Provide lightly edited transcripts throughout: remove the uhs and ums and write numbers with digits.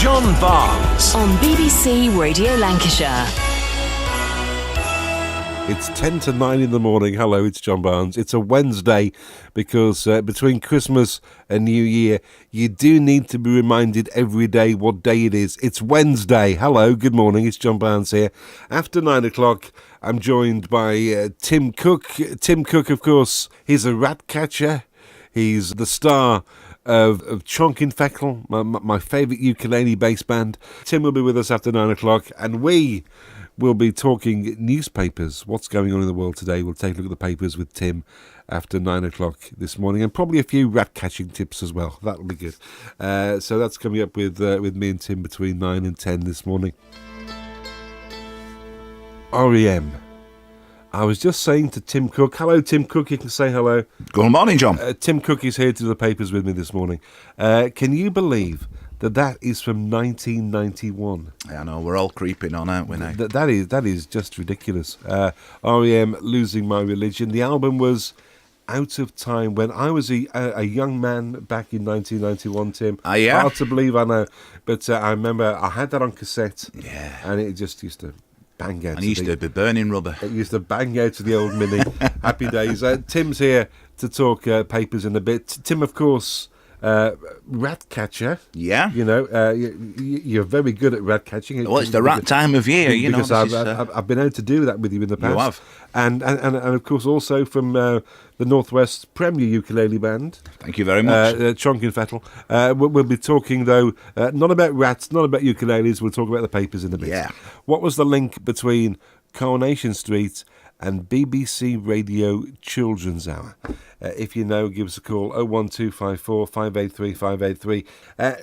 John Barnes on BBC Radio Lancashire. It's 10 to 9 in the morning. Hello, it's John Barnes. It's a Wednesday because between Christmas and New Year, you do need to be reminded every day what day it is. It's Wednesday. Hello, good morning. It's John Barnes here. After 9 o'clock, I'm joined by Tim Cook. Tim Cook, of course, he's a rat catcher. He's the star of Chonkin Feckle, my favourite ukulele bass band. Tim will be with us after 9 o'clock, and we will be talking newspapers. What's going on in the world today? We'll take a look at the papers with Tim after 9 o'clock this morning, and probably a few rat-catching tips as well. That'll be good. So that's coming up with me and Tim between 9 and 10 this morning. REM. I was just saying to Tim Cook, hello Tim Cook, you can say hello. Good morning, John. Tim Cook is here to do the papers with me this morning. Can you believe that is from 1991? I know, we're all creeping on, aren't we now? That is just ridiculous. REM, Losing My Religion. The album was out of time when I was a young man back in 1991, Tim. Yeah? Hard to believe, I know. But I remember I had that on cassette. Yeah. And it just used to bang out. And used to be burning rubber. It used to bang out to the old Mini. Happy days. Tim's here to talk papers in a bit. Tim, of course, rat catcher. Yeah. You know, you're very good at rat catching. Well, it's the rat time of year, you know. Because I've been able to do that with you in the past. You have. And of course also from the Northwest Premier Ukulele Band. Thank you very much. Chonkin Feckle. We'll be talking, though, not about rats, not about ukuleles. We'll talk about the papers in a bit. Yeah. What was the link between Coronation Street and BBC Radio Children's Hour? If you know, give us a call, 01254 583 583.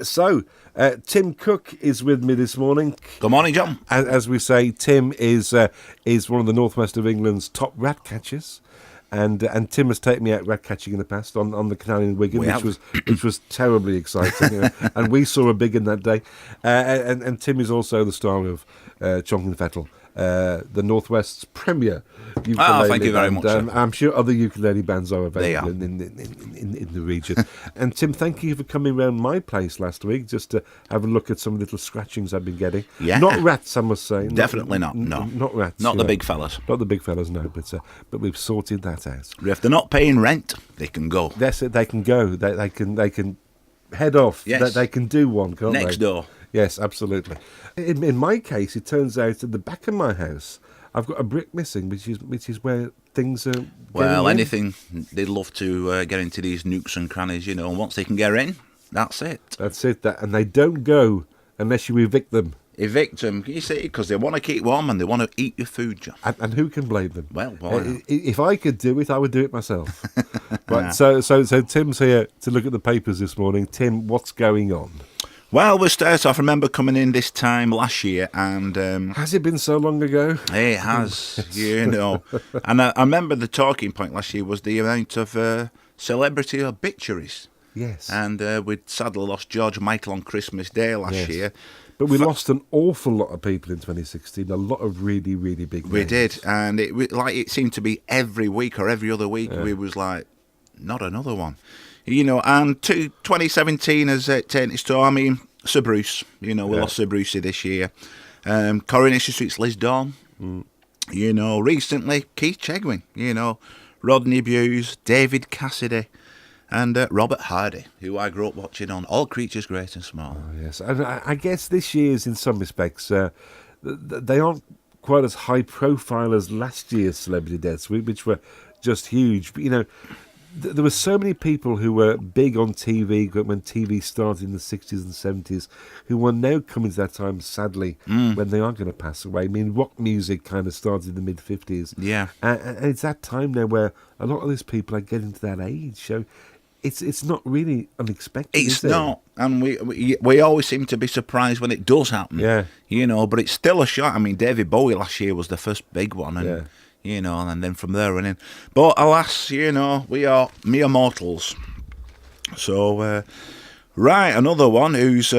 So, Tim Cook is with me this morning. Good morning, John. As we say, Tim is one of the northwest of England's top rat catchers. And Tim has taken me out rat catching in the past on the canal in Wigan, which was terribly exciting. You know, and we saw a big one that day. And Tim is also the star of Chonkin Feckle, the Northwest's premier ukulele thank you very band. much. I'm sure other ukulele bands are available They are. in the region. And Tim, thank you for coming round my place last week just to have a look at some of the little scratchings I've been getting. Yeah. Not rats, I must say. Definitely not. No. Not rats. Not the big fellas. Not the big fellas, no. But we've sorted that out. If they're not paying rent, they can go. That's it. They can go. They can head off. Yes. They can do one, can't they? Next door. Yes, absolutely. In my case, it turns out at the back of my house, I've got a brick missing, which is where things are. Well, anything, they'd love to get into these nooks and crannies, you know, and once they can get in, that's it. That's it. And they don't go unless you evict them. Evict them, you see, because they want to keep warm and they want to eat your food, John. And who can blame them? Well, why not? If I could do it, I would do it myself. Right. So Tim's here to look at the papers this morning. Tim, what's going on? Well, we'll start off. I remember coming in this time last year and... has it been so long ago? It has, you know. And I remember the talking point last year was the amount of celebrity obituaries. Yes. And we'd sadly lost George Michael on Christmas Day last year. But we lost an awful lot of people in 2016, a lot of really, really big names. We did, and it seemed to be every week or every other week we was like, not another one. You know, and 2017 has taken its toll. I mean, Sir Bruce, you know, we lost Sir Brucey this year. Coronation Street's Liz Dawn. You know, recently, Keith Chegwin, you know, Rodney Bewes, David Cassidy, and Robert Hardy, who I grew up watching on All Creatures Great and Small. Oh, yes, and I guess this year's, in some respects, they aren't quite as high profile as last year's celebrity deaths, which were just huge. But, you know, there were so many people who were big on TV when TV started in the 60s and 70s who are now coming to that time, sadly, when they are going to pass away. I mean, rock music kind of started in the mid-50s. Yeah. And it's that time now where a lot of these people are getting to that age. So it's not really unexpected, It's is it? not. And we always seem to be surprised when it does happen. Yeah. You know, but it's still a shock. I mean, David Bowie last year was the first big one. And you know, and then from there on in. But alas, you know, we are mere mortals. So, right, another one who's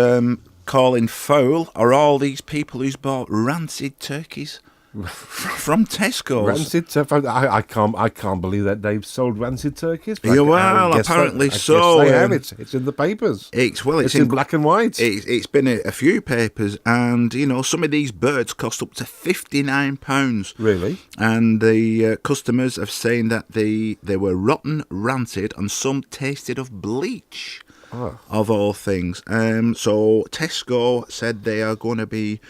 calling foul are all these people who's bought rancid turkeys From Tesco's. Rancid. I can't believe that they've sold rancid turkeys. Yeah, well, apparently so. They have. It's in the papers. It's in black and white. It's been a few papers, and some of these birds cost up to £59. Really? And the customers have saying that they were rotten, rancid, and some tasted of bleach. Of all things. So Tesco said they are going to be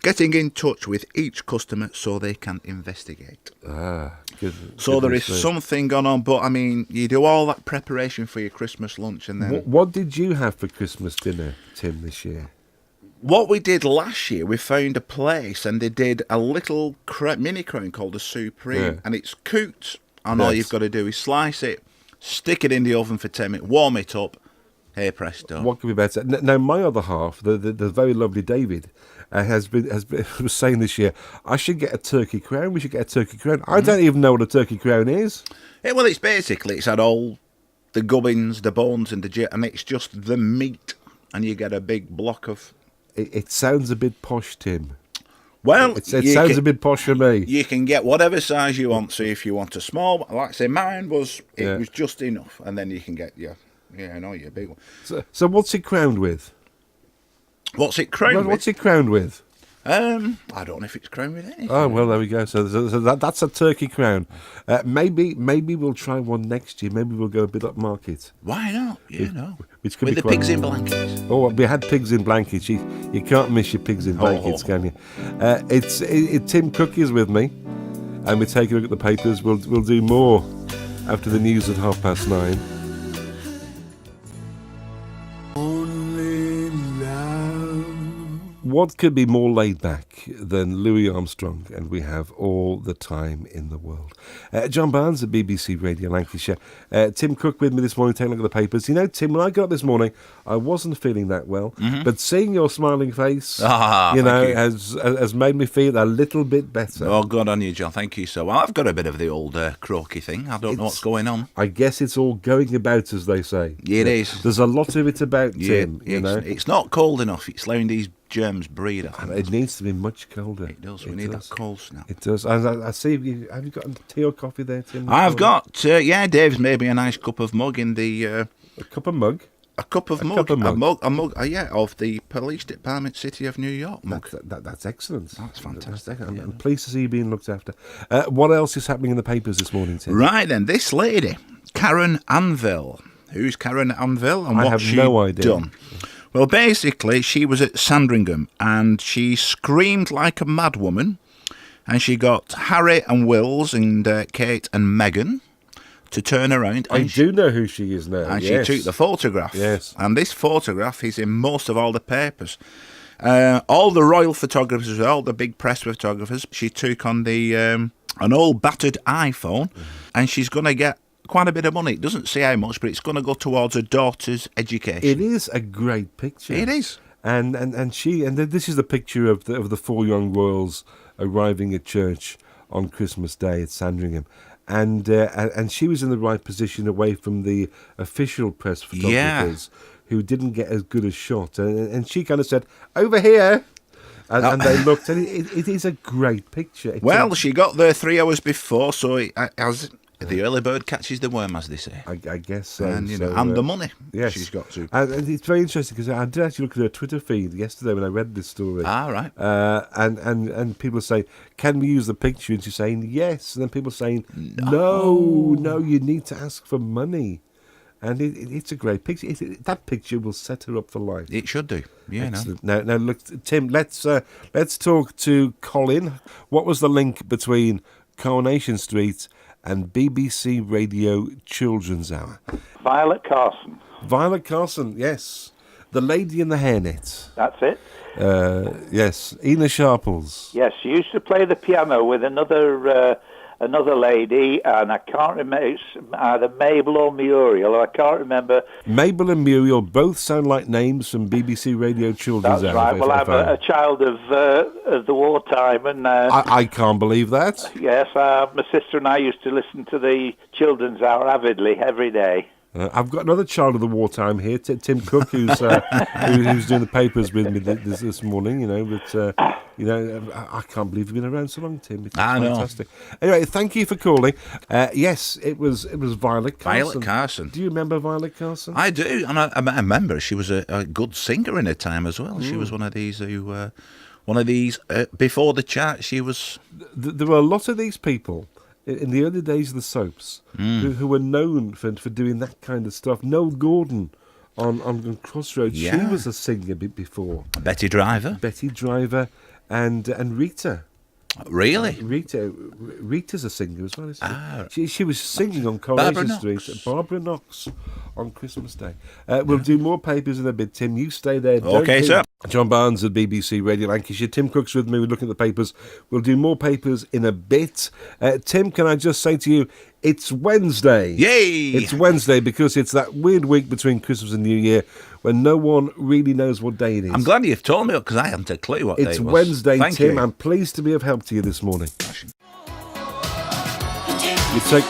getting in touch with each customer so they can investigate. Good. So there is something going on, but I mean, you do all that preparation for your Christmas lunch, and then what did you have for Christmas dinner, Tim, this year? What we did last year, we found a place, and they did a little mini crown called a Supreme, and it's cooked, and all you've got to do is slice it, stick it in the oven for 10 minutes, warm it up. Hey presto! What could be better? Now, my other half, the very lovely David, was saying this year, I should get a turkey crown. We should get a turkey crown. I don't even know what a turkey crown is. Yeah, well, it's had all the gubbins, the bones, and it's just the meat, and you get a big block of. It sounds a bit posh, Tim. Well, it sounds a bit posh for me. You can get whatever size you want. So if you want a small, like I say, mine was was just enough, and then you can get your big one. So what's it crowned with? What's it crowned with? What's it crowned with? I don't know if it's crowned with anything. Oh, well, there we go. So that's a turkey crown. Maybe we'll try one next year. Maybe we'll go a bit up market. Why not? Which could with be the pigs in blankets. Oh, we had pigs in blankets. You can't miss your pigs in blankets, can you? It's Tim Cook is with me, and we're taking a look at the papers. We'll do more after the news at 9:30. What could be more laid back than Louis Armstrong? And we have all the time in the world. John Barnes at BBC Radio Lancashire. Tim Cook with me this morning, taking a look at the papers. Tim, when I got up this morning, I wasn't feeling that well. But seeing your smiling face, has made me feel a little bit better. Oh, good on you, John. Thank you so much. I've got a bit of the old croaky thing. I don't know what's going on. I guess it's all going about, as they say. It is. There's a lot of it about, Tim. It's not cold enough. It's allowing these germs breed. It needs to be much colder. It does. We need that cold snap. It does. I see. Have you got tea or coffee there, Tim? I've got. Dave's made me a nice cup of mug in the. A cup of mug. A cup of mug. A mug. Of the Police Department City of New York mug. That's excellent. That's fantastic. I'm pleased to see you being looked after. What else is happening in the papers this morning, Tim? Right then, this lady, Karen Anvil. Who's Karen Anvil and what she's no idea. Done? Well, basically, she was at Sandringham and she screamed like a madwoman, and she got Harry and Wills and Kate and Meghan to turn around. I do know who she is now. And she took the photograph. Yes. And this photograph is in most of all the papers. All the royal photographers, all the big press photographers, she took on the an old battered iPhone, and she's going to get quite a bit of money. It doesn't say how much, but it's going to go towards her daughter's education. It is a great picture. It is. And this is the picture of the four young royals arriving at church on Christmas Day at Sandringham. And she was in the right position away from the official press photographers who didn't get as good a shot. And she kind of said, "Over here." And they looked, and it is a great picture. She got there 3 hours before, so the early bird catches the worm, as they say. I guess so. And, and the money she's got to. And it's very interesting because I did actually look at her Twitter feed yesterday when I read this story. Ah, right. And people say, "Can we use the picture?" And she's saying, "Yes." And then people saying, No, you need to ask for money. And it's a great picture. That picture will set her up for life. It should do. Yeah. Now, look, Tim. Let's talk to Colin. What was the link between Coronation Street and BBC Radio Children's Hour? Violet Carson. Violet Carson, yes. The lady in the hairnet. That's it. Yes. Ina Sharples. Yes, she used to play the piano with another lady, and I can't remember, it's either Mabel or Muriel, I can't remember. Mabel and Muriel both sound like names from BBC Radio Children's Hour. That's right. Well, I'm a child of the wartime, and I can't believe that. Yes, my sister and I used to listen to the Children's Hour avidly every day. I've got another child of the wartime here, Tim Cook, who's doing the papers with me this morning. But You know, I can't believe you've been around so long, Tim. It's I know. fantastic. Anyway, thank you for calling. Yes, it was Violet Carson. Violet Carson. Do you remember Violet Carson? I do, and I remember she was a good singer in her time as well. She was one of these who, before the chart, she was... There were a lot of these people in the early days of the soaps who were known for doing that kind of stuff. Noel Gordon on Crossroads, she was a singer before. Betty Driver. And Rita. Really? Rita's a singer as well, isn't she? She was singing on Coronation Street. Barbara Knox on Christmas Day. We'll do more papers in a bit, Tim. You stay there. Okay, sir. John Barnes at BBC Radio Lancashire. Tim Cook's with me. We're looking at the papers. We'll do more papers in a bit. Tim, can I just say to you, it's Wednesday. Yay! It's Wednesday because it's that weird week between Christmas and New Year when no one really knows what day it is. I'm glad you've told me because I hadn't a clue what day it was. It's Wednesday, Thank Tim. you. I'm pleased to be of help to you this morning. You take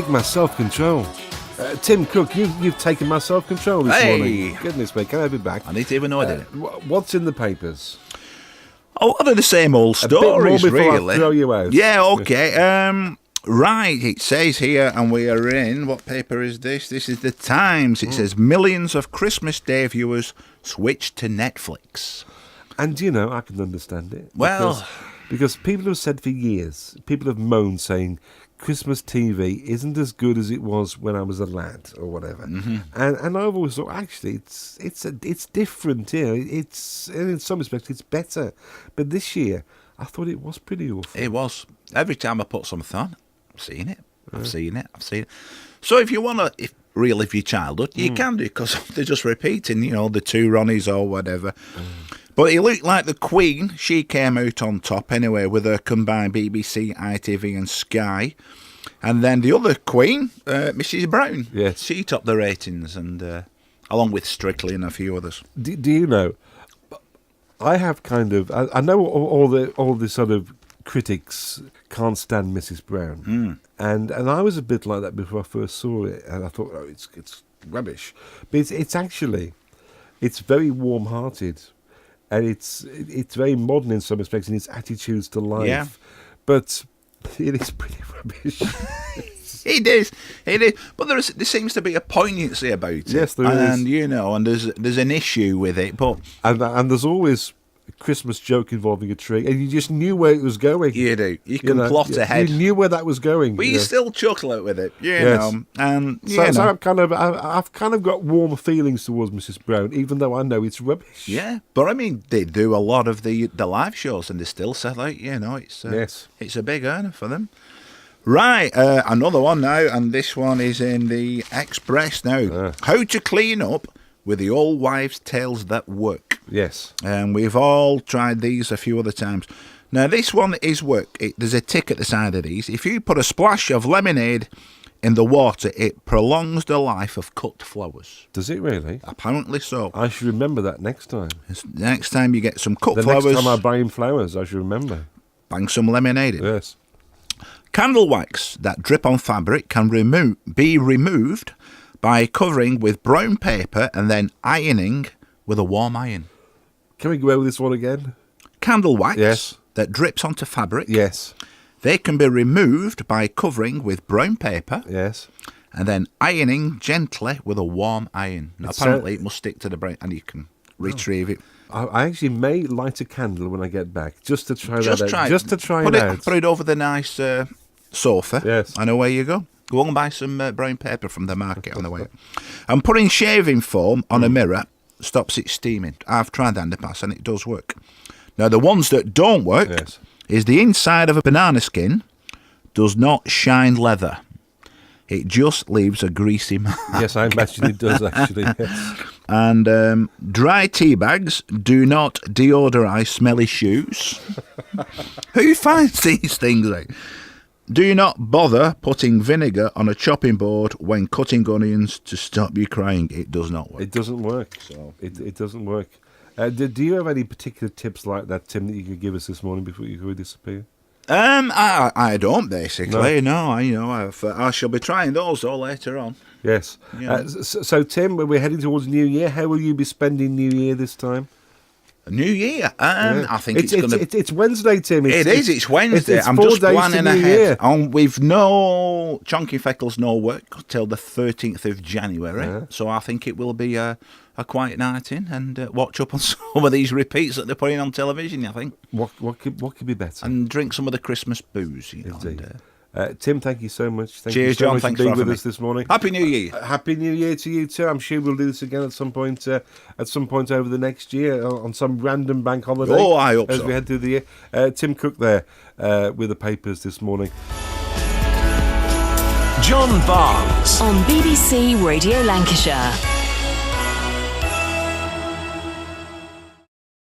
my self-control. Tim Cook, you've taken my self-control this morning. Goodness me, can I be back? I need to even know I did it. What's in the papers? Oh, what are the same old stories, bit more before really? I throw you out. Yeah, okay. Right, it says here, and we are in, what paper is this? This is the Times. It says, millions of Christmas Day viewers switch to Netflix. And, you know, I can understand it. Well... Because people have said for years, people have moaned saying, Christmas TV isn't as good as it was when I was a lad or whatever. Mm-hmm. And I've always thought, actually, it's different here. It's in some respects, it's better. But this year, I thought it was pretty awful. It was. Every time I put something on, I've seen it. I've seen it. So if you want to relive your childhood, you can do, because they're just repeating, you know, the two Ronnies or whatever. But it looked like the Queen, she came out on top anyway with her combined BBC, ITV and Sky. And then the other Queen, Mrs Brown, yes, she topped the ratings, and along with Strictly and a few others. Do you know, I have kind of, I know all the sort of critics can't stand Mrs Brown. And I was a bit like that before I first saw it, and I thought, oh, it's rubbish. But it's actually, it's very warm-hearted. And it's very modern in some respects in its attitudes to life. Yeah. But it is pretty rubbish. It is. But there seems to be a poignancy about it. Yes, there is. And, you know, and there's an issue with it. But and there's always a Christmas joke involving a tree. And you just knew where it was going. You do. You can plot ahead. You knew where that was going. But you still chuckle out with it, you know. And, so I've kind of got warm feelings towards Mrs Brown, even though I know it's rubbish. Yeah, but I mean, they do a lot of the live shows and they still sell out, you know. It's a big earner for them. Right, another one now, and this one is in the Express now. How to clean up with the old wives' tales that work. Yes. And we've all tried these a few other times. Now, this one is work. There's a tick at the side of these. If you put a splash of lemonade in the water, it prolongs the life of cut flowers. Does it really? Apparently so. I should remember that next time. Next time you get some cut flowers... The next time I buy him flowers, I should remember. Bang some lemonade in. Yes. Candle wax that drip on fabric can be removed by covering with brown paper and then ironing with a warm iron. Can we go over this one again? Candle wax that drips onto fabric. Yes. They can be removed by covering with brown paper. Yes. And then ironing gently with a warm iron. Now, apparently it must stick to the brain and you can retrieve it. I actually may light a candle when I get back, just to try that out. Just to try it out. Put it over the nice sofa. Yes. I know where you go. Go and buy some brown paper from the market on the way. And putting shaving foam on a mirror stops it steaming. I've tried that in the past and it does work. Now, the ones that don't work is the inside of a banana skin does not shine leather. It just leaves a greasy mark. Yes, I imagine it does, actually. Yes. And dry tea bags do not deodorize smelly shoes. Who finds these things out? Do not bother putting vinegar on a chopping board when cutting onions to stop you crying. It does not work. It doesn't work. So it doesn't work. Do you have any particular tips like that, Tim, that you could give us this morning before you disappear? I don't basically. No, I shall be trying those though later on. Yes. Yeah. So Tim, we're heading towards New Year. How will you be spending New Year this time? New Year, and I think it's going to... It's Wednesday, Tim. It's Wednesday. It's I'm 4 just days planning to New ahead. Year. And we've no... Chonky Feckle's no work till the 13th of January, so I think it will be a quiet night in and watch up on some of these repeats that they're putting on television, I think. What could be better? And drink some of the Christmas booze, you know. Tim, thank you so much. Cheers, John. Thanks for being for with me. us this morning. Happy New Year. Happy New Year to you too. I'm sure we'll do this again at some point. At some point over the next year, on some random bank holiday. Oh, I hope as so. we head through the year. Tim Cook there with the papers this morning. John Barnes on BBC Radio Lancashire.